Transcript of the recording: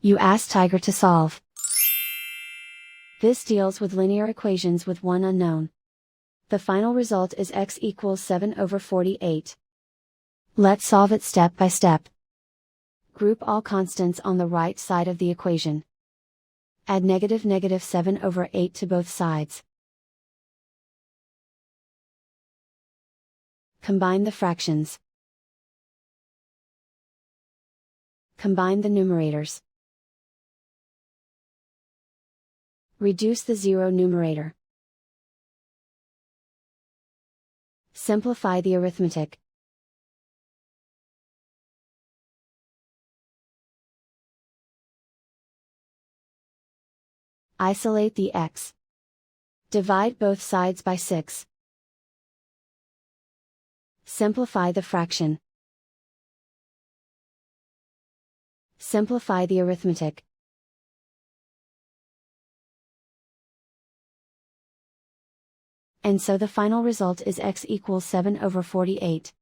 You ask Tiger to solve. This deals with linear equations with one unknown. The final result is x equals 7/48. Let's solve it step by step. Group all constants on the right side of the equation. Add -7/8 to both sides. Combine the fractions. Combine the numerators. Reduce the zero numerator. Simplify the arithmetic. Isolate the x. Divide both sides by 6. Simplify the fraction. Simplify the arithmetic. And so the final result is x equals 7/48.